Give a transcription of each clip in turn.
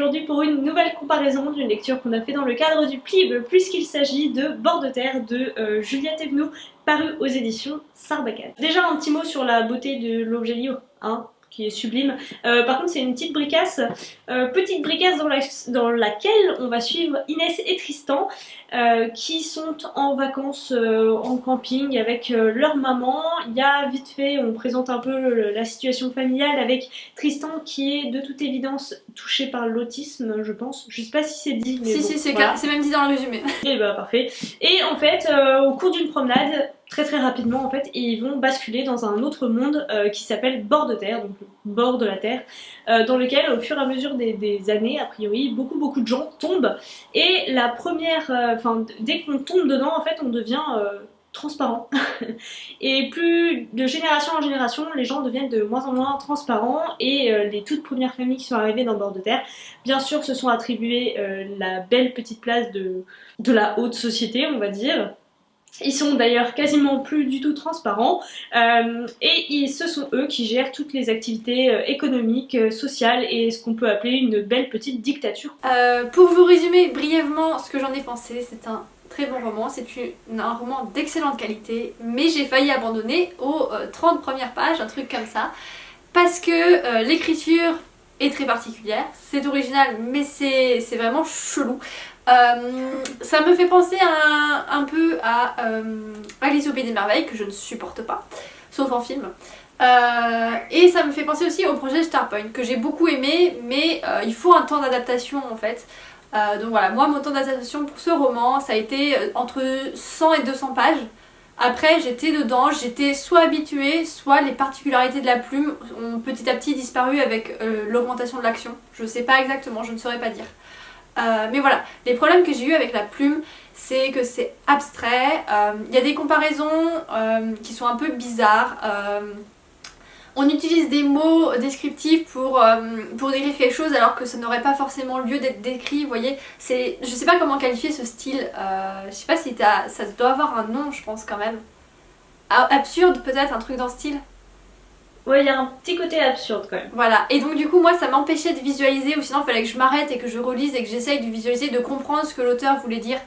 aujourd'hui pour une nouvelle comparaison d'une lecture qu'on a fait dans le cadre du PLIB, puisqu'il s'agit de Bord de terre de Julia Thévenot, paru aux éditions Sarbacane. Déjà un petit mot sur la beauté de l'objet livre, hein, qui est sublime. Par contre c'est une petite bricasse dans laquelle on va suivre Inès et Tristan qui sont en vacances en camping avec leur maman. Il y a vite fait, on présente un peu la situation familiale avec Tristan qui est de toute évidence touché par l'autisme, je pense. Je sais pas si c'est dit, mais si, bon, si, c'est voilà. même dit dans le résumé. Et bah parfait. Et en fait, au cours d'une promenade, très rapidement en fait, ils vont basculer dans un autre monde qui s'appelle Bord de terre, donc le bord de la terre, dans lequel au fur et à mesure des années, a priori, beaucoup de gens tombent. Et la première, dès qu'on tombe dedans, en fait, on devient transparent. Et plus de génération en génération, les gens deviennent de moins en moins transparents et les toutes premières familles qui sont arrivées dans Bord de terre, bien sûr, se sont attribuées la belle petite place de la haute société, on va dire. Ils sont d'ailleurs quasiment plus du tout transparents et ce sont eux qui gèrent toutes les activités économiques, sociales et ce qu'on peut appeler une belle petite dictature. Pour vous résumer brièvement ce que j'en ai pensé, c'est un très bon roman, c'est un roman d'excellente qualité, mais j'ai failli abandonner aux 30 premières pages, un truc comme ça, parce que l'écriture est très particulière, c'est original mais c'est vraiment chelou. Ça me fait penser un peu à Alice au Pays des Merveilles, que je ne supporte pas, sauf en film. Et ça me fait penser aussi au projet Starpoint, que j'ai beaucoup aimé, mais il faut un temps d'adaptation en fait. Donc voilà, moi mon temps d'adaptation pour ce roman, ça a été entre 100 et 200 pages. Après j'étais dedans, j'étais soit habituée, soit les particularités de la plume ont petit à petit disparu avec l'augmentation de l'action. Je sais pas exactement, je ne saurais pas dire. Mais voilà, les problèmes que j'ai eu avec la plume, c'est que c'est abstrait, y a des comparaisons qui sont un peu bizarres, on utilise des mots descriptifs pour décrire quelque chose alors que ça n'aurait pas forcément lieu d'être décrit, vous voyez, je sais pas comment qualifier ce style, je sais pas si ça doit avoir un nom je pense quand même, absurde peut-être, un truc dans ce style. Ouais, il y a un petit côté absurde quand même. Voilà, et donc du coup moi ça m'empêchait de visualiser, ou sinon il fallait que je m'arrête et que je relise et que j'essaye de visualiser, de comprendre ce que l'auteur voulait dire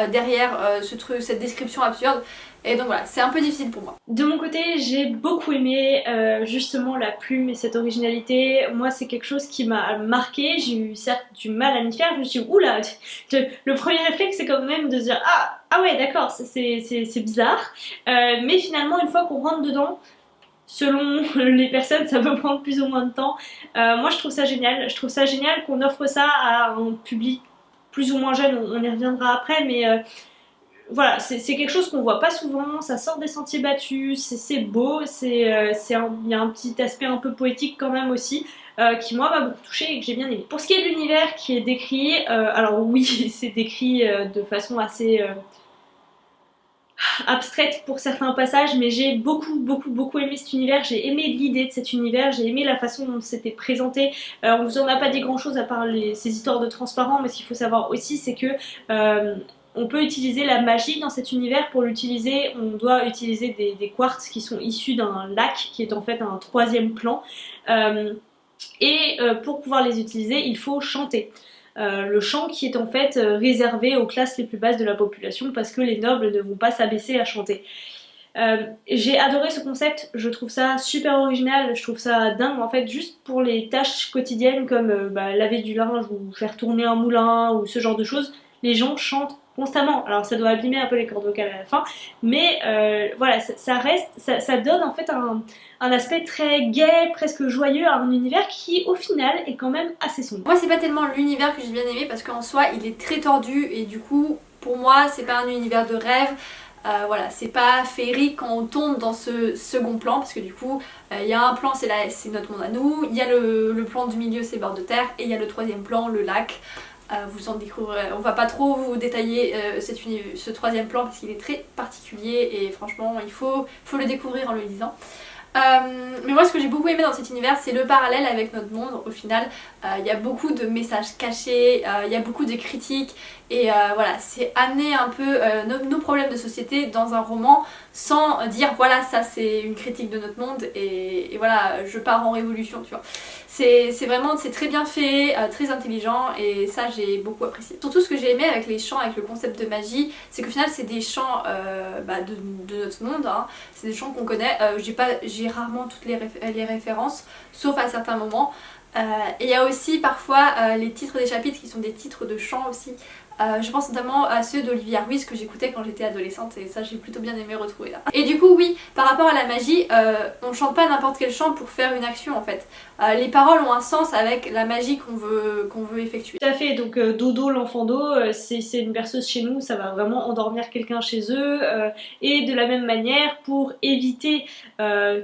derrière cette description absurde. Et donc voilà, c'est un peu difficile pour moi. De mon côté, j'ai beaucoup aimé justement la plume et cette originalité. Moi, c'est quelque chose qui m'a marqué. J'ai eu certes du mal à m'y faire. Je me suis dit, oula, le premier réflexe, c'est quand même de se dire, ah ouais, d'accord, c'est bizarre. Mais finalement, une fois qu'on rentre dedans, selon les personnes, ça peut prendre plus ou moins de temps. Moi, je trouve ça génial. Je trouve ça génial qu'on offre ça à un public plus ou moins jeune. On y reviendra après, mais voilà, c'est quelque chose qu'on voit pas souvent. Ça sort des sentiers battus, c'est beau. Il y a un petit aspect un peu poétique quand même aussi. Qui moi m'a beaucoup touchée et que j'ai bien aimé. Pour ce qui est de l'univers qui est décrit, alors oui, c'est décrit de façon assez abstraite pour certains passages, mais j'ai beaucoup aimé cet univers. J'ai aimé l'idée de cet univers, j'ai aimé la façon dont c'était présenté. On vous en a pas dit grand chose à part ces histoires de transparent, mais ce qu'il faut savoir aussi c'est que on peut utiliser la magie dans cet univers. Pour l'utiliser, on doit utiliser des quartz qui sont issus d'un lac qui est en fait un troisième plan. Pour pouvoir les utiliser, il faut chanter. Le chant qui est en fait réservé aux classes les plus basses de la population parce que les nobles ne vont pas s'abaisser à chanter. J'ai adoré ce concept, je trouve ça super original, je trouve ça dingue en fait, juste pour les tâches quotidiennes comme laver du linge ou faire tourner un moulin ou ce genre de choses, les gens chantent constamment. Alors ça doit abîmer un peu les cordes vocales à la fin, mais voilà, ça donne en fait un aspect très gai, presque joyeux à un univers qui au final est quand même assez sombre. Moi c'est pas tellement l'univers que j'ai bien aimé parce qu'en soi il est très tordu et du coup pour moi c'est pas un univers de rêve. Voilà, c'est pas féerique quand on tombe dans ce second plan parce que du coup il y a un plan c'est notre monde à nous, il y a le plan du milieu c'est Bord de terre et il y a le troisième plan, le lac. Vous en découvrirez, on va pas trop vous détailler ce troisième plan parce qu'il est très particulier et franchement il faut le découvrir en le lisant. Mais moi ce que j'ai beaucoup aimé dans cet univers c'est le parallèle avec notre monde au final. il y a beaucoup de messages cachés, il y a beaucoup de critiques et voilà, c'est amener un peu nos problèmes de société dans un roman sans dire voilà ça c'est une critique de notre monde et voilà je pars en révolution, tu vois. C'est vraiment, c'est très bien fait, très intelligent et ça j'ai beaucoup apprécié. Surtout ce que j'ai aimé avec les chants, avec le concept de magie, c'est qu'au final c'est des chants de notre monde, hein. C'est des chants qu'on connaît, j'ai rarement toutes les références, sauf à certains moments. Et il y a aussi parfois les titres des chapitres qui sont des titres de chants aussi. Je pense notamment à ceux d'Olivia Ruiz que j'écoutais quand j'étais adolescente et ça j'ai plutôt bien aimé retrouver là. Et du coup oui, par rapport à la magie, on chante pas n'importe quel chant pour faire une action en fait. Les paroles ont un sens avec la magie qu'on veut effectuer. Tout à fait, donc Dodo l'enfant d'eau, c'est une berceuse chez nous, ça va vraiment endormir quelqu'un chez eux, et de la même manière, pour éviter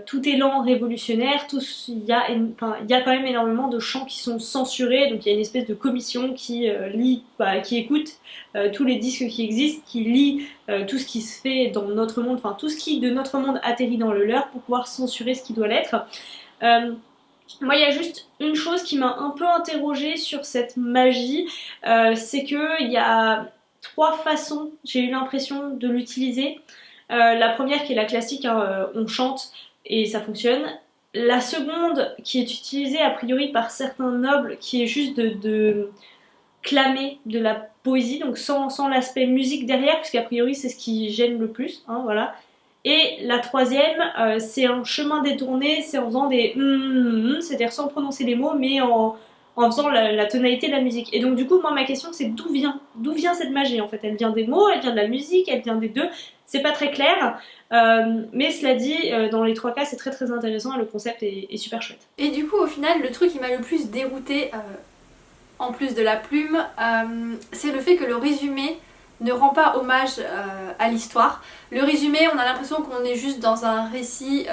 tout élan révolutionnaire, il y a quand même énormément de chants qui sont censurés, donc il y a une espèce de commission qui qui écoute tous les disques qui existent, qui lit tout ce qui se fait dans notre monde, enfin tout ce qui de notre monde atterrit dans le leur pour pouvoir censurer ce qui doit l'être. Moi, il y a juste une chose qui m'a un peu interrogée sur cette magie, c'est qu'il y a 3 façons, j'ai eu l'impression, de l'utiliser. La première qui est la classique, hein, on chante et ça fonctionne. La seconde qui est utilisée a priori par certains nobles, qui est juste de clamer de la poésie, donc sans l'aspect musique derrière, parce qu'a priori c'est ce qui gêne le plus, hein, voilà. Et la troisième, c'est un chemin détourné, c'est en faisant des c'est-à-dire sans prononcer les mots, mais en faisant la tonalité de la musique. Et donc du coup, moi ma question c'est d'où vient cette magie en fait? Elle vient des mots, elle vient de la musique, elle vient des deux, c'est pas très clair, mais cela dit, dans les 3 cas c'est très très intéressant et le concept est super chouette. Et du coup au final le truc qui m'a le plus dérouté en plus de la plume, c'est le fait que le résumé ne rend pas hommage à l'histoire. Le résumé, on a l'impression qu'on est juste dans un récit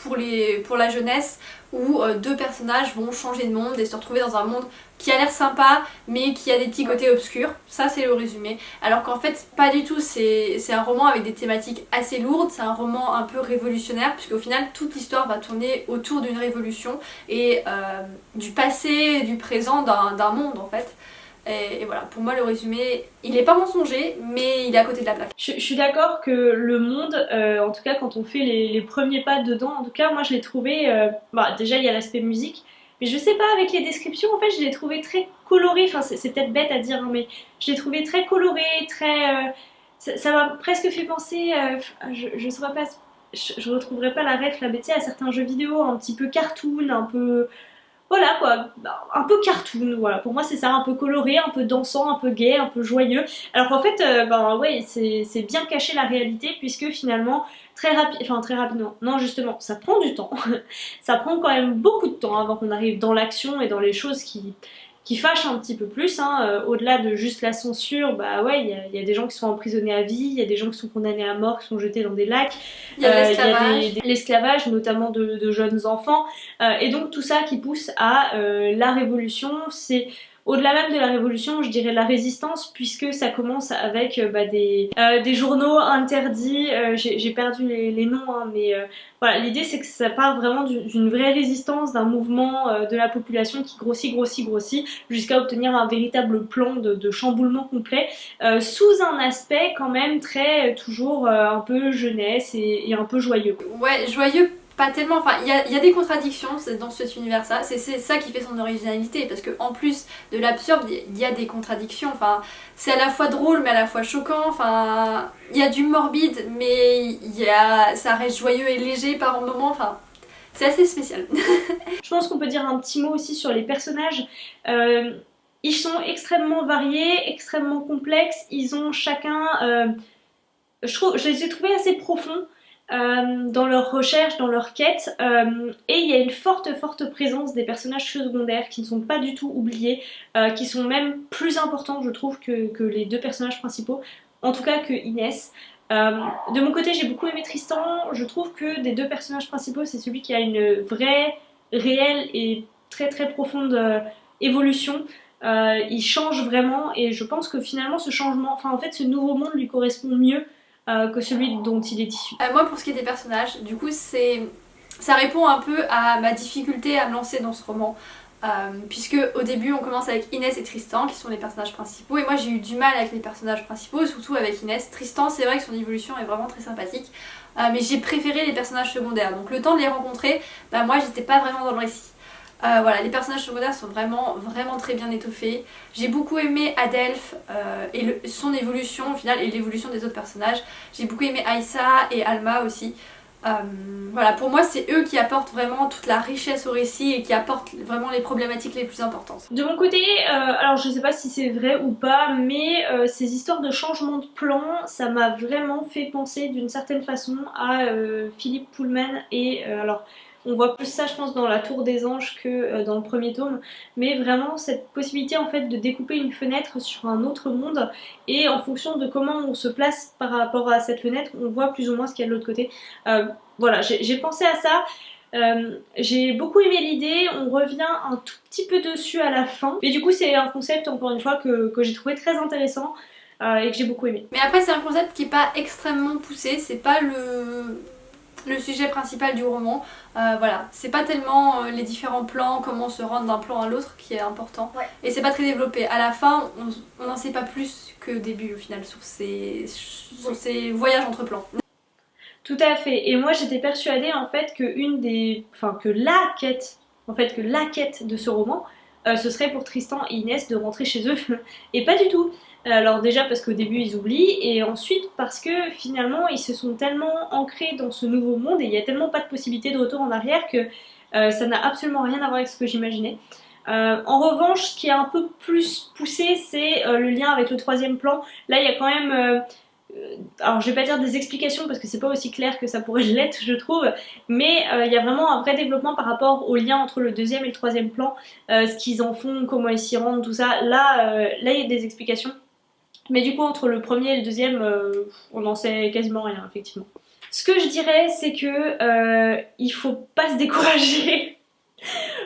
pour la jeunesse où 2 personnages vont changer de monde et se retrouver dans un monde qui a l'air sympa mais qui a des petits côtés obscurs. Ça c'est le résumé. Alors qu'en fait pas du tout, c'est un roman avec des thématiques assez lourdes, c'est un roman un peu révolutionnaire puisqu'au final toute l'histoire va tourner autour d'une révolution et du passé, du présent d'un monde en fait. Et voilà, pour moi le résumé, il est pas mensonger, mais il est à côté de la plaque. Je suis d'accord que le monde, en tout cas quand on fait les premiers pas dedans, en tout cas moi je l'ai trouvé, déjà il y a l'aspect musique, mais je sais pas, avec les descriptions en fait je l'ai trouvé très coloré, enfin c'est peut-être bête à dire, hein, mais je l'ai trouvé très coloré, très... ça m'a presque fait penser, je saurais pas, je retrouverai pas la ref là, mais tu sais, à certains jeux vidéo un petit peu cartoon, un peu... Voilà quoi, un peu cartoon, voilà. Pour moi c'est ça, un peu coloré, un peu dansant, un peu gai, un peu joyeux. Alors qu'en fait, ouais, c'est bien caché la réalité puisque finalement, très rapidement, non justement, ça prend du temps. Ça prend quand même beaucoup de temps avant qu'on arrive dans l'action et dans les choses qui fâchent un petit peu plus, hein. Au-delà de juste la censure, bah ouais, il y a des gens qui sont emprisonnés à vie, il y a des gens qui sont condamnés à mort, qui sont jetés dans des lacs, il y a l'esclavage, l'esclavage notamment de jeunes enfants, et donc tout ça qui pousse à la révolution. C'est au-delà même de la révolution, je dirais la résistance, puisque ça commence avec des journaux interdits, j'ai perdu les noms, hein, mais voilà, l'idée c'est que ça part vraiment d'une vraie résistance, d'un mouvement de la population qui grossit, jusqu'à obtenir un véritable plan de chamboulement complet, sous un aspect quand même très, toujours un peu jeunesse et un peu joyeux. Ouais, joyeux. Pas tellement, enfin il y a des contradictions dans cet univers-là, c'est ça qui fait son originalité parce qu'en plus de l'absurde, il y a des contradictions, enfin c'est à la fois drôle mais à la fois choquant, enfin il y a du morbide mais ça reste joyeux et léger par moments, enfin c'est assez spécial. Je pense qu'on peut dire un petit mot aussi sur les personnages. Ils sont extrêmement variés, extrêmement complexes, ils ont chacun... je les ai trouvés assez profonds. Dans leur recherche, dans leur quête, et il y a une forte présence des personnages secondaires qui ne sont pas du tout oubliés, qui sont même plus importants je trouve que les 2 personnages principaux, en tout cas que Inès. De mon côté j'ai beaucoup aimé Tristan, je trouve que des 2 personnages principaux c'est celui qui a une vraie, réelle et très profonde évolution. Il change vraiment et je pense que finalement ce changement, enfin en fait ce nouveau monde lui correspond mieux que celui dont il est issu. Moi pour ce qui est des personnages, du coup ça répond un peu à ma difficulté à me lancer dans ce roman. puisque au début on commence avec Inès et Tristan qui sont les personnages principaux, et moi j'ai eu du mal avec les personnages principaux, surtout avec Inès. Tristan, c'est vrai que son évolution est vraiment très sympathique, mais j'ai préféré les personnages secondaires, donc le temps de les rencontrer, bah moi j'étais pas vraiment dans le récit. Voilà, les personnages secondaires sont vraiment très bien étoffés. J'ai beaucoup aimé Adelph et son évolution au final, et l'évolution des autres personnages. J'ai beaucoup aimé Aïssa et Alma aussi. Voilà, pour moi c'est eux qui apportent vraiment toute la richesse au récit et qui apportent vraiment les problématiques les plus importantes. De mon côté, alors je sais pas si c'est vrai ou pas, mais ces histoires de changement de plan, ça m'a vraiment fait penser d'une certaine façon à Philippe Pullman et alors on voit plus ça je pense dans La Tour des Anges que dans le premier tome, mais vraiment cette possibilité en fait de découper une fenêtre sur un autre monde et en fonction de comment on se place par rapport à cette fenêtre, on voit plus ou moins ce qu'il y a de l'autre côté. Voilà, j'ai pensé à ça. J'ai beaucoup aimé l'idée, on revient un tout petit peu dessus à la fin, mais du coup c'est un concept encore une fois que j'ai trouvé très intéressant et que j'ai beaucoup aimé. Mais après c'est un concept qui est pas extrêmement poussé, c'est pas le sujet principal du roman. Voilà, c'est pas tellement les différents plans, comment se rendre d'un plan à l'autre qui est important. Ouais. Et c'est pas très développé. À la fin, on n'en sait pas plus que au début au final sur ces voyages entre plans. Tout à fait. Et moi j'étais persuadée en fait que la quête de ce roman, ce serait pour Tristan et Inès de rentrer chez eux. Et pas du tout. Alors déjà parce qu'au début ils oublient, et ensuite parce que finalement ils se sont tellement ancrés dans ce nouveau monde et il n'y a tellement pas de possibilité de retour en arrière que ça n'a absolument rien à voir avec ce que j'imaginais. En revanche, ce qui est un peu plus poussé, c'est le lien avec le troisième plan. Là, il y a quand même alors je vais pas dire des explications parce que c'est pas aussi clair que ça pourrait l'être je trouve, mais il y a vraiment un vrai développement par rapport au lien entre le deuxième et le troisième plan, ce qu'ils en font, comment ils s'y rendent, tout ça. Là il y a des explications, mais du coup entre le premier et le deuxième on n'en sait quasiment rien effectivement. Ce que je dirais c'est que il faut pas se décourager.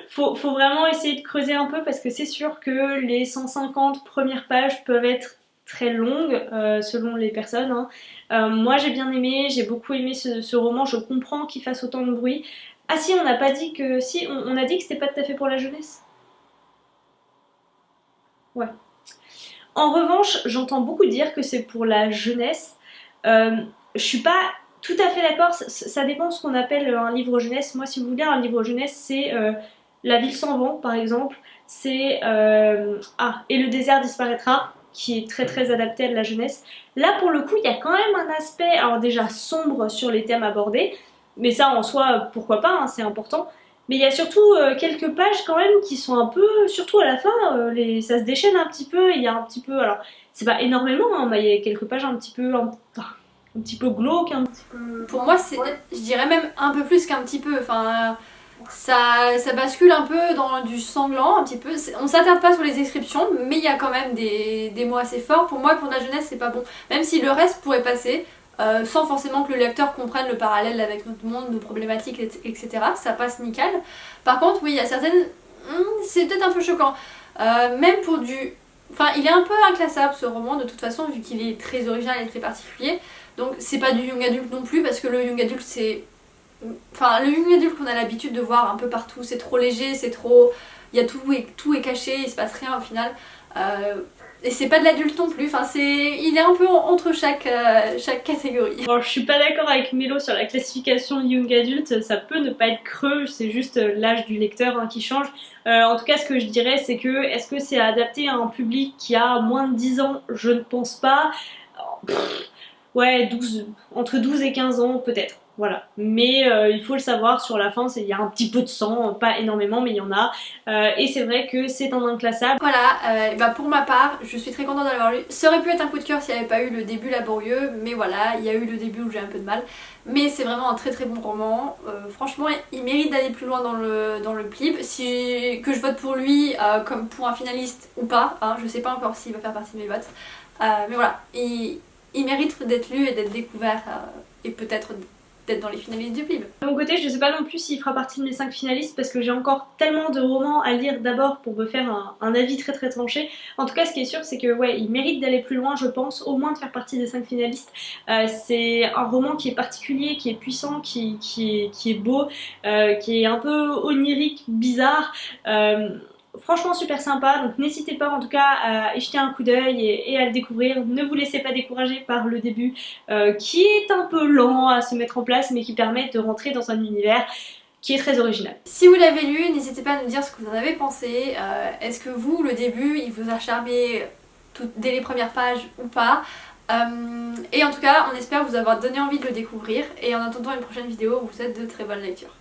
Faut vraiment essayer de creuser un peu parce que c'est sûr que les 150 premières pages peuvent être très longues selon les personnes, hein. Moi j'ai bien aimé, j'ai beaucoup aimé ce roman, je comprends qu'il fasse autant de bruit. Ah si, on n'a pas dit que... Si, on a dit que c'était pas tout à fait pour la jeunesse. Ouais. En revanche, j'entends beaucoup dire que c'est pour la jeunesse. Je suis pas tout à fait d'accord, ça dépend ce qu'on appelle un livre jeunesse. Moi si vous voulez un livre jeunesse c'est La ville sans vent par exemple, c'est Et le désert disparaîtra, qui est très adapté à de la jeunesse. Là pour le coup il y a quand même un aspect, alors déjà sombre sur les thèmes abordés, mais ça en soi pourquoi pas, hein, c'est important. Mais il y a surtout quelques pages quand même qui sont un peu, surtout à la fin, ça se déchaîne un petit peu, il y a un petit peu, alors c'est pas énormément, hein, mais il y a quelques pages un petit peu glauques, un petit peu... Pour moi c'est, je dirais même un peu plus qu'un petit peu, enfin... Ça bascule un peu dans du sanglant, un petit peu. On s'attarde pas sur les descriptions, mais il y a quand même des mots assez forts. Pour moi, pour la jeunesse, c'est pas bon. Même si le reste pourrait passer, sans forcément que le lecteur comprenne le parallèle avec notre monde, nos problématiques, etc. Ça passe nickel. Par contre, oui, il y a certaines... c'est peut-être un peu choquant. Même pour du... Enfin, il est un peu inclassable ce roman, de toute façon, vu qu'il est très original et très particulier. Donc, c'est pas du young adulte non plus, parce que le young adulte, c'est... Enfin, le young adulte qu'on a l'habitude de voir un peu partout, c'est trop léger, c'est trop... Il y a tout est caché, il se passe rien au final. Et c'est pas de l'adulte non plus, enfin il est un peu entre chaque catégorie. Bon, je suis pas d'accord avec Mélo sur la classification young adulte, ça peut ne pas être creux, c'est juste l'âge du lecteur hein, qui change. En tout cas ce que je dirais c'est que, est-ce que c'est adapté à un public qui a moins de 10 ans? Je ne pense pas. Ouais, entre 12 et 15 ans peut-être. Voilà, mais il faut le savoir, sur la fin il y a un petit peu de sang, pas énormément mais il y en a, et c'est vrai que c'est un inclassable. Voilà, bah pour ma part, je suis très contente de l'avoir lu. Ça aurait pu être un coup de cœur s'il n'y avait pas eu le début laborieux, mais voilà, il y a eu le début où j'ai un peu de mal. Mais c'est vraiment un très bon roman, franchement il mérite d'aller plus loin dans le plib. Que je vote pour lui comme pour un finaliste ou pas, hein, je sais pas encore s'il va faire partie de mes votes, mais voilà, il mérite d'être lu et d'être découvert, et peut-être d'être dans les finalistes du PLIB. De mon côté, je ne sais pas non plus s'il fera partie de mes 5 finalistes parce que j'ai encore tellement de romans à lire d'abord pour me faire un avis très tranché. En tout cas, ce qui est sûr, c'est que ouais, il mérite d'aller plus loin, je pense, au moins de faire partie des 5 finalistes. C'est un roman qui est particulier, qui est puissant, qui est beau, qui est un peu onirique, bizarre. Franchement super sympa, donc n'hésitez pas en tout cas à y jeter un coup d'œil et à le découvrir. Ne vous laissez pas décourager par le début qui est un peu lent à se mettre en place mais qui permet de rentrer dans un univers qui est très original. Si vous l'avez lu, n'hésitez pas à nous dire ce que vous en avez pensé. Est-ce que vous, le début, il vous a charmé dès les premières pages ou pas? Et en tout cas, on espère vous avoir donné envie de le découvrir et en attendant une prochaine vidéo, on vous souhaite de très bonnes lectures.